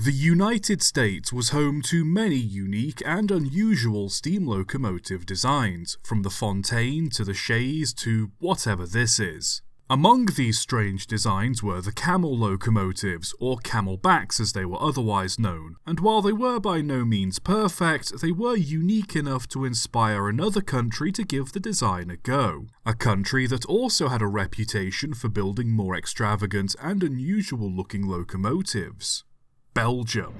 The United States was home to many unique and unusual steam locomotive designs, from the Fontaine to the Chaise to whatever this is. Among these strange designs were the camel locomotives, or camelbacks as they were otherwise known, and while they were by no means perfect, they were unique enough to inspire another country to give the design a go. A country that also had a reputation for building more extravagant and unusual looking locomotives. Belgium.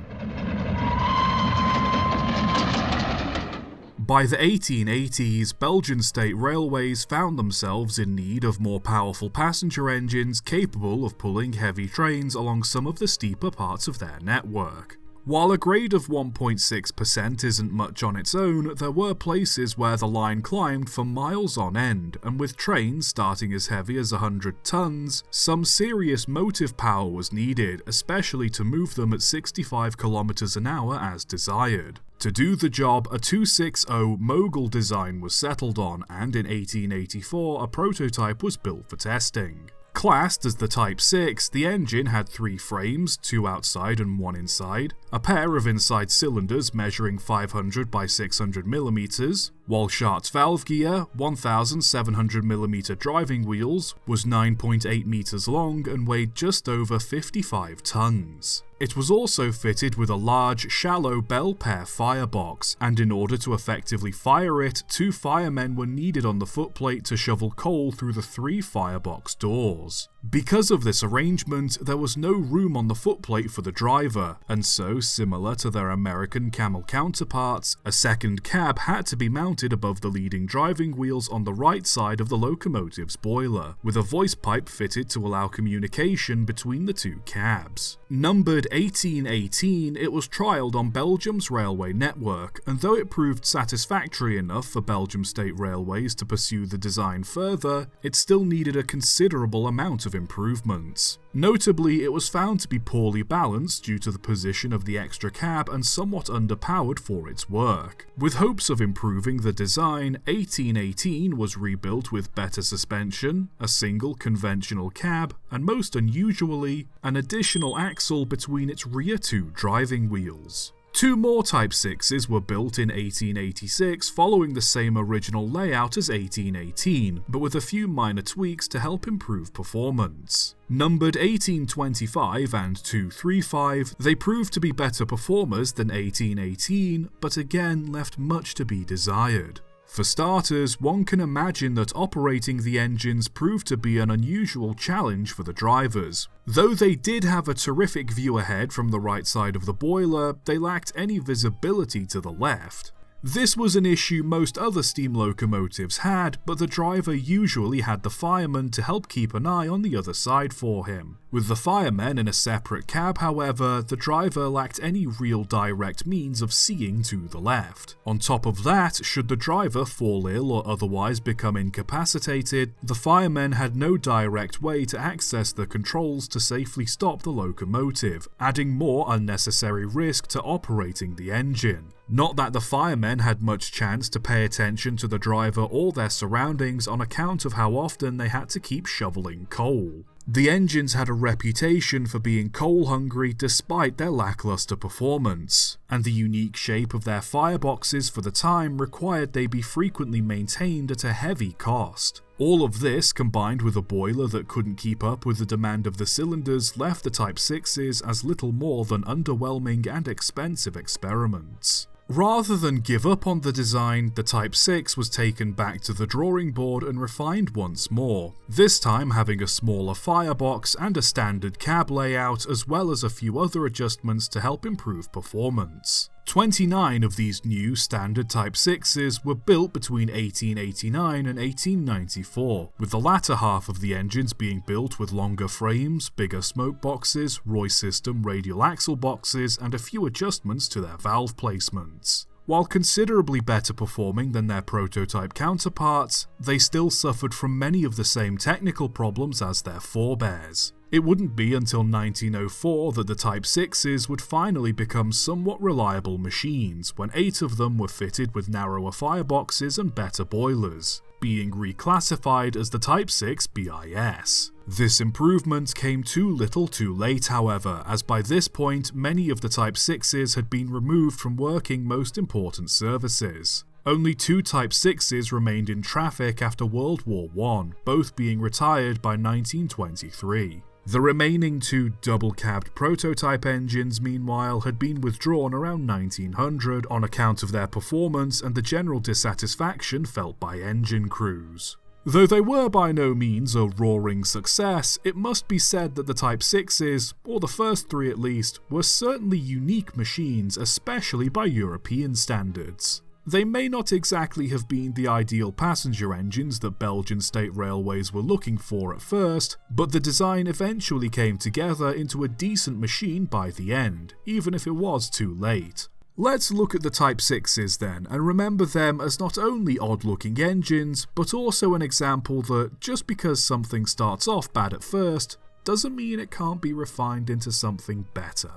By the 1880s, Belgian State Railways found themselves in need of more powerful passenger engines capable of pulling heavy trains along some of the steeper parts of their network. While a grade of 1.6% isn't much on its own, there were places where the line climbed for miles on end, and with trains starting as heavy as 100 tons, some serious motive power was needed, especially to move them at 65 km an hour as desired. To do the job, a 260 Mogul design was settled on, and in 1884 a prototype was built for testing. Classed as the Type 6, the engine had 3 frames, 2 outside and 1 inside, a pair of inside cylinders measuring 500 by 600 mm, Walschaerts valve gear, 1700 mm driving wheels, was 9.8 meters long and weighed just over 55 tons. It was also fitted with a large, shallow bell pair firebox, and in order to effectively fire it, 2 firemen were needed on the footplate to shovel coal through the 3 firebox doors. Because of this arrangement, there was no room on the footplate for the driver, and so, similar to their American Camel counterparts, a second cab had to be mounted above the leading driving wheels on the right side of the locomotive's boiler, with a voice pipe fitted to allow communication between the 2 cabs. Numbered 1818, it was trialled on Belgium's railway network, and though it proved satisfactory enough for Belgium State Railways to pursue the design further, it still needed a considerable amount of improvements. Notably, it was found to be poorly balanced due to the position of the extra cab and somewhat underpowered for its work. With hopes of improving the design, 1818 was rebuilt with better suspension, a single conventional cab, and most unusually, an additional axle between its rear 2 driving wheels. 2 more Type 6s were built in 1886 following the same original layout as 1818, but with a few minor tweaks to help improve performance. Numbered 1825 and 235, they proved to be better performers than 1818, but again left much to be desired. For starters, one can imagine that operating the engines proved to be an unusual challenge for the drivers. Though they did have a terrific view ahead from the right side of the boiler, they lacked any visibility to the left. This was an issue most other steam locomotives had, but the driver usually had the fireman to help keep an eye on the other side for him. With the firemen in a separate cab, however, the driver lacked any real direct means of seeing to the left. On top of that, should the driver fall ill or otherwise become incapacitated, the firemen had no direct way to access the controls to safely stop the locomotive, adding more unnecessary risk to operating the engine. Not that the firemen had much chance to pay attention to the driver or their surroundings on account of how often they had to keep shoveling coal. The engines had a reputation for being coal-hungry despite their lackluster performance, and the unique shape of their fireboxes for the time required they be frequently maintained at a heavy cost. All of this, combined with a boiler that couldn't keep up with the demand of the cylinders, left the Type 6s as little more than underwhelming and expensive experiments. Rather than give up on the design, the Type 6 was taken back to the drawing board and refined once more, this time having a smaller firebox and a standard cab layout as well as a few other adjustments to help improve performance. 29 of these new standard Type 6s were built between 1889 and 1894, with the latter half of the engines being built with longer frames, bigger smoke boxes, Roy system radial axle boxes, and a few adjustments to their valve placements. While considerably better performing than their prototype counterparts, they still suffered from many of the same technical problems as their forebears. It wouldn't be until 1904 that the Type 6s would finally become somewhat reliable machines, when 8 of them were fitted with narrower fireboxes and better boilers. being reclassified as the Type 6 BIS. This improvement came too little too late, however, as by this point many of the Type 6s had been removed from working most important services. Only 2 Type 6s remained in traffic after World War I, both being retired by 1923. The remaining 2 double-cabbed prototype engines, meanwhile, had been withdrawn around 1900 on account of their performance and the general dissatisfaction felt by engine crews. Though they were by no means a roaring success, it must be said that the Type 6s, or the first 3 at least, were certainly unique machines, especially by European standards. They may not exactly have been the ideal passenger engines that Belgian State Railways were looking for at first, but the design eventually came together into a decent machine by the end, even if it was too late. Let's look at the Type 6s then, and remember them as not only odd-looking engines, but also an example that just because something starts off bad at first, doesn't mean it can't be refined into something better.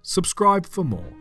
Subscribe for more.